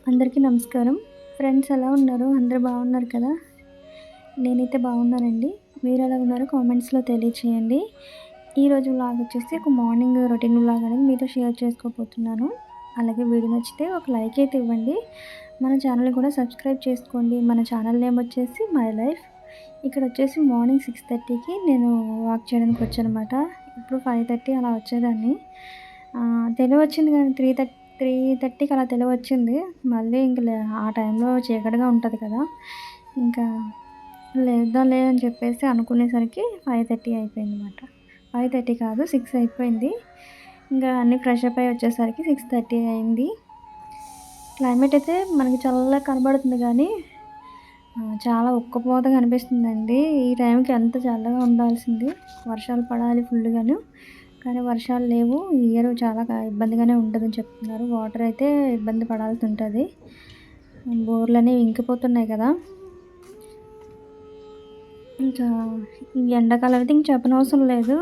అందరికీ నమస్కారం. ఫ్రెండ్స్ ఎలా ఉన్నారు? అందరూ బాగున్నారు కదా! నేనైతే బాగున్నానండి. మీరెలా ఉన్నారో కామెంట్స్‌లో తెలియచేయండి. ఈరోజు వ్లాగ్ వచ్చేసి ఒక మార్నింగ్ రొటీన్ వ్లాగ్ అనేది మీతో షేర్ చేసుకోబోతున్నాను. అలాగే వీడియో నచ్చితే ఒక లైక్ అయితే ఇవ్వండి. మన ఛానల్‌ని కూడా సబ్స్క్రైబ్ చేసుకోండి. మన ఛానల్ నేమ్ వచ్చేసి మై లైఫ్. ఇక్కడ వచ్చేసి మార్నింగ్ 6:30కి నేను వాక్ చేయడానికి వచ్చాననమాట. ఇప్పుడు 5:30 అలా వచ్చేదాన్ని. తెలివొచ్చింది కానీ 3:30కి అలా తెలివొచ్చింది. మళ్ళీ ఇంక ఆ టైంలో చీకటిగా ఉంటది కదా! ఇంకా లేద్దాంలే అని చెప్పేసి అనుకునేసరికి 5:30 అయిపోయిందనమాట. 5:30 కాదు 6 అయిపోయింది. ఇంకా అన్నీ ఫ్రెష్ అప్ అయ్యి వచ్చేసరికి 6:30 అయింది. క్లైమేట్ అయితే మనకి చల్లగా కనబడుతుంది కానీ చాలా ఉక్కపోతగా అనిపిస్తుందండి. ఈ టైంకి ఎంత చల్లగా ఉండాల్సింది. వర్షాలు పడాలి ఫుల్లుగాను. కానీ వర్షాలు లేవు. ఈ ఇయర్ చాలా ఇబ్బందిగానే ఉంటదని చెప్తున్నారు. వాటర్ అయితే ఇబ్బంది పడాల్సి ఉంటది. బోర్‌లనేవి ఇంకిపోతున్నాయి కదా! ఇంకా ఈ ఎండాకాలం అయితే ఇంక చెప్పనవసరం లేదు.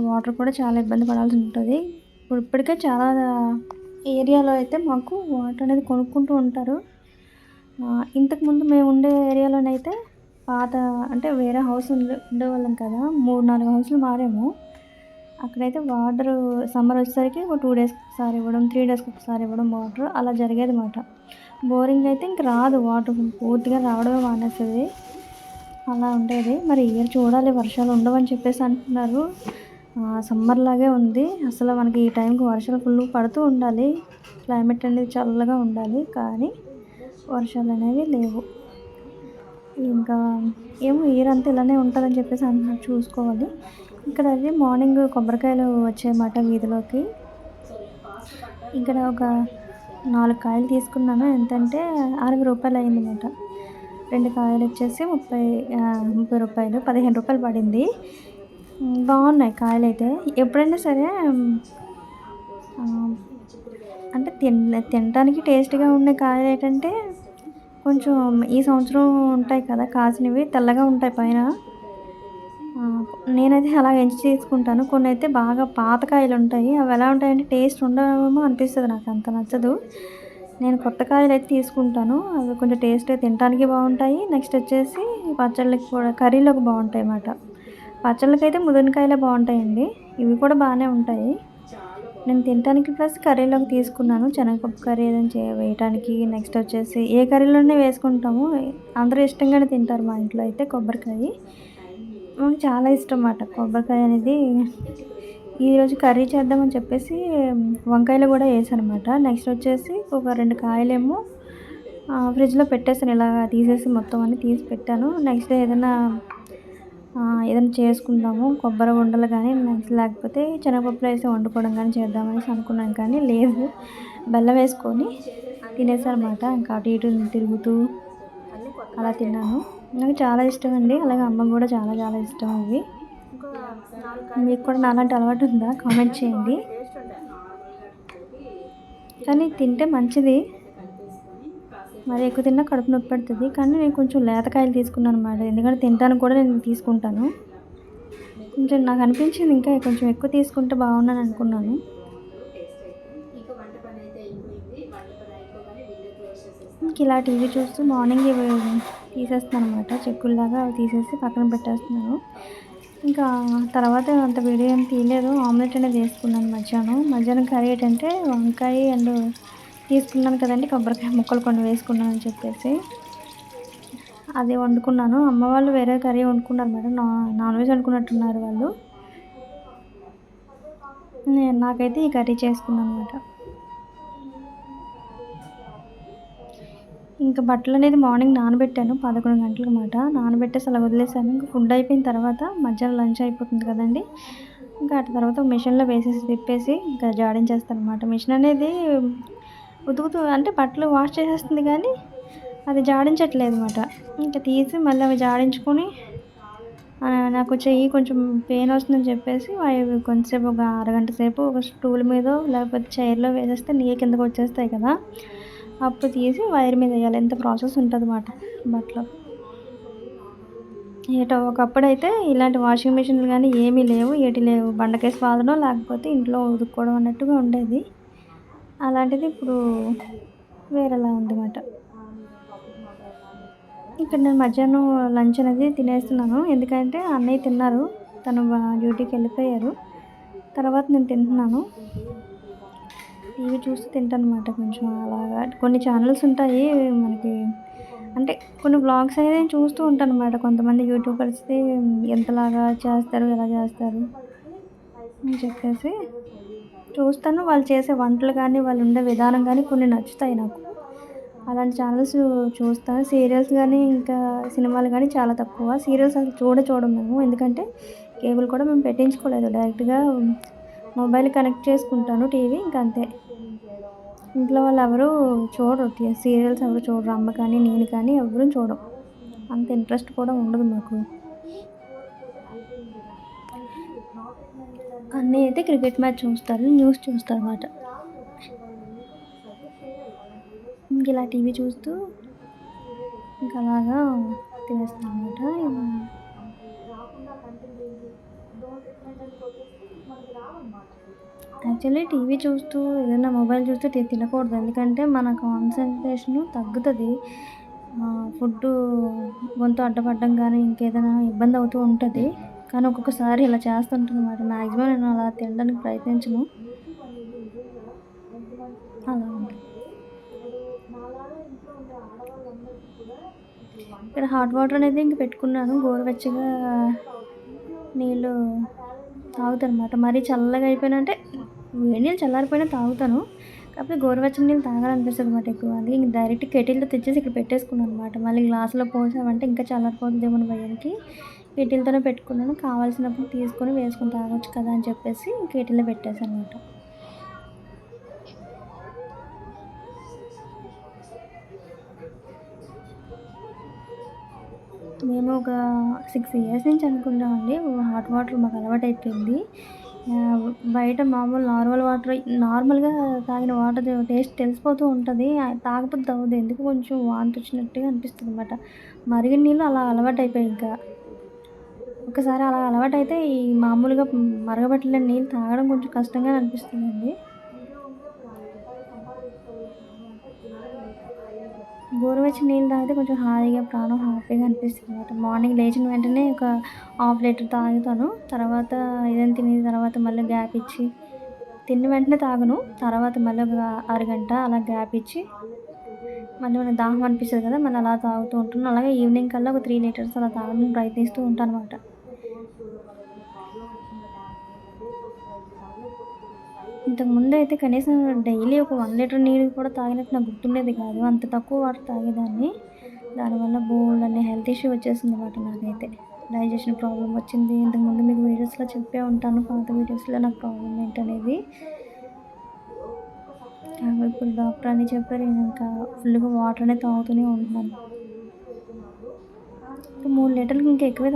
వాటర్ కూడా చాలా ఇబ్బంది పడాల్సి ఉంటది. ఇప్పటికే చాలా ఏరియాలో అయితే మాకు వాటర్ అనేది కొనుక్కుంటూ ఉంటారు. ఇంతకుముందు మేము ఉండే ఏరియాలోనైతే పాత అంటే వేరే హౌస్ ఉండేవాళ్ళం కదా! 3, 4 హౌస్‌లు మారాము. అక్కడైతే వాటరు సమ్మర్ వచ్చేసరికి ఒక 2 డేస్‌కి ఒకసారి ఇవ్వడం, 3 డేస్‌కి ఒకసారి ఇవ్వడం వాటర్ అలా జరిగేదన్నమాట. బోరింగ్ అయితే ఇంక రాదు వాటర్ పూర్తిగా రావడమే మానేస్తది. అలా ఉండేది. మరి ఈ ఇయర్ చూడాలి వర్షాలు ఉండవని చెప్పేసి అంటున్నారు. సమ్మర్ లాగే ఉంది. అసలు మనకి ఈ టైంకి వర్షాలు ఫుల్‌గా పడుతూ ఉండాలి. క్లైమేట్ అనేది చల్లగా ఉండాలి. కానీ వర్షాలనేవి లేవు. ఇంకా ఏమో ఇయర్ అంతా ఇలానే ఉంటదని చెప్పేసి అంటున్నారు. చూసుకోవాలి. ఇక్కడ అది మార్నింగ్ కొబ్బరికాయలు వచ్చాయన్నమాట వీధిలోకి. ఇక్కడ ఒక 4 కాయలు తీసుకున్నాను. ఎంతంటే రూ. 60 అయిందన్నమాట. 2 కాయలు వచ్చేసి రూ. 30, రూ. 15 పడింది. బాగున్నాయి కాయలైతే. ఎప్పుడైనా సరే అంటే తినడానికి టేస్ట్‌గా ఉండే కాయలేంటంటే కొంచెం ఈ సంవత్సరం ఉంటాయి కదా! కాసినవి తెల్లగా ఉంటాయి పైన. నేనైతే అలా ఎంచి తీసుకుంటాను. కొన్నైతే బాగా పాత కాయలుంటాయి. అవి ఎలా ఉంటాయంటే టేస్ట్ ఉండవేమో అనిపిస్తది నాకు. అంత నచ్చదు. నేను కొత్త కాయలైతే తీసుకుంటాను. అవి కొంచెం టేస్ట్ తినటానికి బాగుంటాయి. నెక్స్ట్ వచ్చేసి పచ్చళ్ళకి కూడా కర్రీలోకి బాగుంటాయన్నమాట. పచ్చళ్ళకైతే ముదిరిన కాయలే బాగుంటాయండి. ఇవి కూడా బాగానే ఉంటాయి. నేను తినటానికి ప్లస్ కర్రీలోకి తీసుకున్నాను. శనగపప్పు కర్రీ ఏదైనా వేయటానికి. నెక్స్ట్ వచ్చేసి ఏ కర్రీలోనే వేసుకుంటాము. అందరూ ఇష్టంగానే తింటారు మా ఇంట్లో అయితే కొబ్బరికాయ. మాకు చాలా ఇష్టం అన్నమాట కొబ్బరికాయ అనేది. ఈరోజు కర్రీ చేద్దామని చెప్పేసి వంకాయలు కూడా వేసానన్నమాట. నెక్స్ట్ వచ్చేసి ఒక 2 కాయలేమో ఫ్రిడ్జ్‌లో పెట్టేసాను. ఇలా తీసేసి మొత్తం అన్నీ తీసి పెట్టాను. నెక్స్ట్ ఏదైనా చేసుకుందాము కొబ్బరి ఉండలు కానీ లేకపోతే శనగపప్పులో వేసి వండుకోవడం కానీ చేద్దామనేసి అనుకున్నాను. కానీ లేదు, బెల్లం వేసుకొని తినేసానన్నమాట. ఇంకా అటు ఇటు తిరుగుతూ అలా తిన్నాను. నాకు చాలా ఇష్టం అండి. అలాగే అమ్మకి కూడా చాలా చాలా ఇష్టం ఇవి. మీకు కూడా నాలాంటి అలవాటు ఉందా? కామెంట్ చేయండి. కానీ తింటే మంచిది. మరి ఎక్కువ తిన్నా కడుపు నొప్పి పెడుతుంది. కానీ నేను కొంచెం లేతకాయలు తీసుకున్నాను అన్నమాట. ఎందుకంటే తినడానికి కూడా నేను తీసుకుంటాను. కొంచెం నాకు అనిపించింది ఇంకా కొంచెం ఎక్కువ తీసుకుంటే బాగుండని అనుకున్నాను. ఇంక ఇలా టీవీ చూస్తూ మార్నింగ్ ఇవి తీసేస్తున్నాను అన్నమాట. చెక్కుల్లాగా అవి తీసేసి పక్కన పెట్టేస్తున్నాను. ఇంకా తర్వాత అంత వీడియో ఏం తీయలేదు. ఆమ్లెట్ అనేది వేసుకున్నాను మధ్యాహ్నం కర్రీ ఏంటంటే వంకాయ అండ్ తీసుకున్నాను కదండి కొబ్బరికాయ ముక్కలు కొన్ని వేసుకున్నాను అని చెప్పేసి అది వండుకున్నాను. అమ్మ వాళ్ళు వేరే కర్రీ వండుకున్నారు మేడం. నాన్ వెజ్ వండుకున్నట్టున్నారు వాళ్ళు. నాకైతే ఈ కర్రీ చేసుకున్నాను అనమాట. ఇంకా బట్టలు అనేది మార్నింగ్ నానబెట్టాను 11 గంటలకు అన్నమాట. నానబెట్టేసి అలా వదిలేసాను. ఇంకా ఫుడ్ అయిపోయిన తర్వాత మధ్యాహ్నం లంచ్ అయిపోతుంది కదండి. ఇంకా అటు తర్వాత మిషన్లో వేసేసి తిప్పేసి ఇంకా జాడించేస్తాను అనమాట. మిషన్ అనేది అంటే బట్టలు వాష్ చేసేస్తుంది కానీ అది జాడించట్లేదు అనమాట. ఇంకా తీసి మళ్ళీ అవి జాడించుకొని నాకు చెయ్యి కొంచెం పెయిన్ వస్తుందని చెప్పేసి అవి కొంచెంసేపు ఒక అరగంట సేపు ఒక స్టూల్ మీదో లేకపోతే చైర్లో వేసేస్తే నీళ్ళు కిందకు వచ్చేస్తాయి కదా! అప్పుడు తీసి వైర్ మీద వేయాలి. ఎంత ప్రాసెస్ ఉంటుందన్నమాట బట్టలు. ఒకప్పుడైతే ఇలాంటి వాషింగ్ మిషన్లు కానీ ఏమీ లేవు, ఏటి లేవు. బండకేసి వాడడం లేకపోతే ఇంట్లో ఉతుక్కోవడం అన్నట్టుగా ఉండేది. అలాంటిది ఇప్పుడు వేరేలా ఉందన్నమాట. ఇక్కడ నేను మధ్యాహ్నం లంచ్ అనేది తినేస్తున్నాను. ఎందుకంటే అన్నయ్య తిన్నారు. తను డ్యూటీకెళ్ళిపోయారు. తర్వాత నేను తింటున్నాను. టీవీ చూస్తూ తింటానన్నమాట కొంచెం అలాగా. కొన్ని ఛానెల్స్ ఉంటాయి మనకి అంటే కొన్ని వ్లాగ్స్ అనేది నేను చూస్తూ ఉంటానన్నమాట. కొంతమంది యూట్యూబర్స్‌ది ఎంతలాగా చేస్తారు, ఎలా చేస్తారు అని చెప్పేసి చూస్తాను. వాళ్ళు చేసే వంటలు గానీ, వాళ్ళు ఉండే విధానం గానీ కొన్ని నచ్చుతాయి నాకు. అలాంటి ఛానెల్స్ చూస్తాను. సీరియల్స్ గానీ, ఇంకా సినిమాలు గానీ చాలా తక్కువ. సీరియల్స్ అసలు చూడం మేము. ఎందుకంటే కేబుల్ కూడా మేము పెట్టించుకోలేదు. డైరెక్ట్‌గా మొబైల్ కనెక్ట్ చేసుకుంటాను టీవీ ఇంకంతే. ఇంట్లో వాళ్ళెవరూ చూడరు. సీరియల్స్ ఎవరు చూడరు. అమ్మ కానీ, నేను కానీ ఎవ్వరం చూడం. అంత ఇంట్రెస్ట్ కూడా ఉండదు మాకు. అన్నయ్య అయితే క్రికెట్ మ్యాచ్ చూస్తారు. న్యూస్ చూస్తారన్నమాట. ఇంకిలా టీవీ చూస్తూ ఇంకలాగా తినేస్తానన్నమాట. యాక్చువల్లీ టీవీ చూస్తూ ఏదైనా మొబైల్ చూస్తూ తినకూడదు. ఎందుకంటే మన కాన్సంట్రేషను తగ్గుతది. ఫుడ్డు గొంతు అడ్డపడ్డం గానీ, ఇంకేదైనా ఇబ్బందవుతూ ఉంటది. కానీ ఒక్కొక్కసారి ఇలా చేస్తుంటానన్నమాట. మాక్సిమం నేను అలా తినడానికి ప్రయత్నించను. అలా ఉంటది. ఇక్కడ హాట్ వాటర్ అనేది ఇంక పెట్టుకున్నాను. గోరువెచ్చగా నీళ్ళు తాగుతానన్నమాట. మరీ చల్లగా అయిపోయినా అంటే వేడి నీళ్ళు చల్లారిపోయినా తాగుతాను. కాకపోతే గోరువెచ్చని నీళ్ళు తాగాలనిపిస్తదన్నమాట ఎక్కువ. అందుకే ఇంక డైరెక్ట్ కెటిల్‌లో తెచ్చేసి ఇక్కడ పెట్టేసుకున్నానన్నమాట. మళ్ళీ గ్లాసులో పోసామంటే ఇంకా చల్లారిపోతుందేమో అని భయంకి కెటిల్‌తోనే పెట్టుకున్నాను. కావాల్సినప్పుడు తీసుకొని వేసుకొని తాగొచ్చు కదా అని చెప్పేసి కెటిల్‌లో పెట్టేసానన్నమాట. మేము ఒక 6 ఇయర్స్ నుంచి అనుకుంటామండి. హాట్ వాటర్ మాకు అలవాటైపోయింది. బయట మామూలు నార్మల్‌గా తాగిన వాటర్ టేస్ట్ తెలిసిపోతూ ఉంటది. తాగబుద్ధి అవ్వదు. ఎందుకో కొంచెం వాంతొచ్చినట్టుగా అనిపిస్తదనమాట. మరిగిన నీళ్ళు అలా అలవాటైపోయాయి ఇంకా. ఒకసారి అలా అలవాటైతే ఈ మామూలుగా మరగబెట్టిన నీళ్ళు తాగడం కొంచెం కష్టంగానే అనిపిస్తుందండి. గోరువెచ్చని నీళ్ళు తాగితే కొంచెం హాయిగా ప్రాణం హ్యాపీగా అనిపిస్తుందనమాట. మార్నింగ్ లేచిన వెంటనే ఒక హాఫ్ లీటర్ తాగుతాను. తర్వాత ఏదైనా తినిన తర్వాత మళ్ళీ గ్యాప్ ఇచ్చి తిన్న వెంటనే తాగను. తర్వాత మళ్ళీ ఒక అరగంట అలా గ్యాప్ ఇచ్చి మళ్ళీ మనకు దాహం అనిపిస్తది కదా! మళ్ళీ అలా తాగుతూ ఉంటాను. అలాగే ఈవినింగ్ కల్లా ఒక 3 లీటర్స్ అలా తాగడానికి ప్రయత్నిస్తూ ఉంటాననమాట. ఇంతకుముందయితే కనీసం డైలీ ఒక 1 లీటర్ నీళ్ళు కూడా తాగినట్టు నాకు గుర్తుండేది కాదు. అంత తక్కువ వాటర్ తాగేదాన్ని. దానివల్ల బోలెడన్ని హెల్త్ ఇష్యూ వచ్చేసిందనమాట నాకైతే. డైజెషన్ ప్రాబ్లమ్ వచ్చింది. ఇంతకుముందు మీకు వీడియోస్‌లో చెప్పే ఉంటాను. పాత వీడియోస్‌లో నాకు ప్రాబ్లమ్ ఏంటనేది. ఇప్పుడు డాక్టర్ అని చెప్పారు. నేనింకా ఫుల్‌గా వాటర్ అనేది తాగుతూనే ఉంటున్నాను. 3 లీటర్లకి ఇంకా ఎక్కువే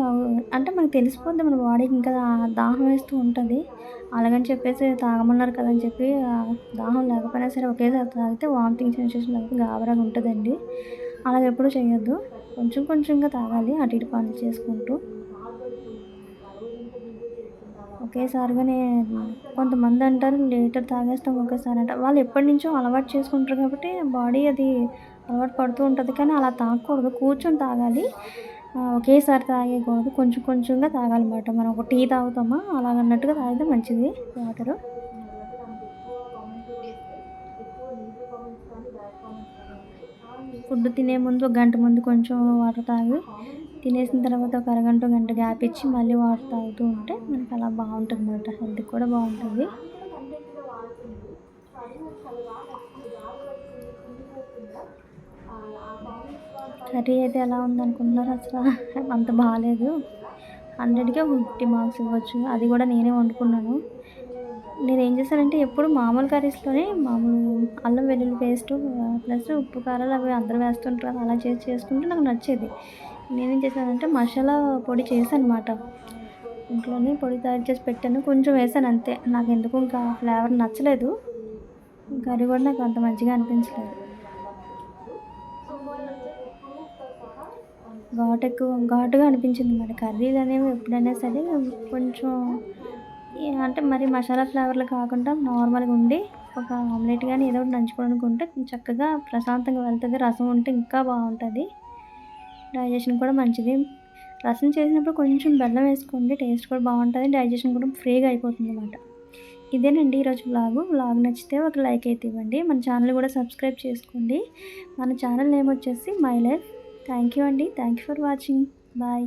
అంటే మనకు తెలిసిపోద్ది మన బాడీకి ఇంకా దాహం వేస్తూ ఉంటది. అలాగని చెప్పేసి తాగమన్నారు కదా అని చెప్పి దాహం లేకపోయినా సరే ఒకేసారి తాగితే వామిటింగ్ సెన్సేషన్ లేకపోతే గాబరాగా ఉంటదండి. అలాగెప్పుడు చేయొద్దు. కొంచెం కొంచెంగా తాగాలి అటు ఇటు పనులు చేసుకుంటూ. ఒకేసారిగానే కొంతమందంటారు లీటర్ తాగేస్తాం ఒకేసారి అంట. వాళ్ళు ఎప్పటినుంచో అలవాటు చేసుకుంటారు కాబట్టి బాడీ అది అలవాటు పడుతూ ఉంటది. కానీ అలా తాగకూడదు. కూర్చొని తాగాలి. ఒకేసారి తాగేయకూడదు. కొంచెం కొంచెంగా తాగాలన్నమాట. మనం ఒక టీ తాగుతామా అలాగన్నట్టుగా తాగితే మంచిది వాటరు. ఫుడ్ తినే ముందు ఒక గంట ముందు కొంచెం వాటర్ తాగి, తినేసిన తర్వాత ఒక అరగంట, గంట గ్యాప్ ఇచ్చి మళ్ళీ వాటర్ తాగుతూ ఉంటే మనకలా బావుంటదన్నమాట. హెల్త్‌కి కూడా బావుంటది. కర్రీ అయితే ఎలా ఉందనుకుంటున్నారు అసల? అంత బాలేదు. 100కి ఒక 50 మార్క్స్ ఇవ్వచ్చు. అది కూడా నేనే వండుకున్నాను. నేనేం చేశానంటే ఎప్పుడు మామూలు కర్రీస్‌లోనే మామూలు అల్లం వెల్లుల్లి పేస్టు ప్లస్ ఉప్పు, కారాలు అవి అందరూ వేస్తుంటారు కదా! అలా చేసుకుంటే నాకు నచ్చేది. నేనేం చేశానంటే మసాలా పొడి చేశానన్నమాట. ఇంట్లోనే పొడి తయారు చేసి పెట్టాను. కొంచెం వేశాను అంతే. నాకెందుకో ఇంకా ఫ్లేవర్ నచ్చలేదు. కర్రీ కూడా నాకు అంత మంచిగా అనిపించలేదు. ఘాటుగా అనిపించిందన్నమాట. కర్రీలనేవి ఎప్పుడైనా సరే కొంచెం అంటే అంటే మరి మసాలా ఫ్లేవర్లు కాకుండా నార్మల్గా ఉండి ఒక ఆమ్లెట్ కానీ ఏదో ఒకటి నంచుకోవడానికి ఉంటే చక్కగా ప్రశాంతంగా వెళ్తుంది. రసం ఉంటే ఇంకా బాగుంటుంది, డైజెషన్ కూడా మంచిది. రసం చేసినప్పుడు కొంచెం బెల్లం వేసుకోండి, టేస్ట్ కూడా బాగుంటుంది, డైజెషన్ కూడా ఫ్రీగా అయిపోతుంది అన్నమాట. ఇదేనండి ఈరోజు వ్లాగ్ నచ్చితే ఒక లైక్ అయితే ఇవ్వండి. మన ఛానల్ కూడా సబ్స్క్రైబ్ చేసుకోండి. మన ఛానల్ నేమ్ వచ్చేసి మై లైఫ్. థ్యాంక్ యూ అండి. Thank you for watching. Bye.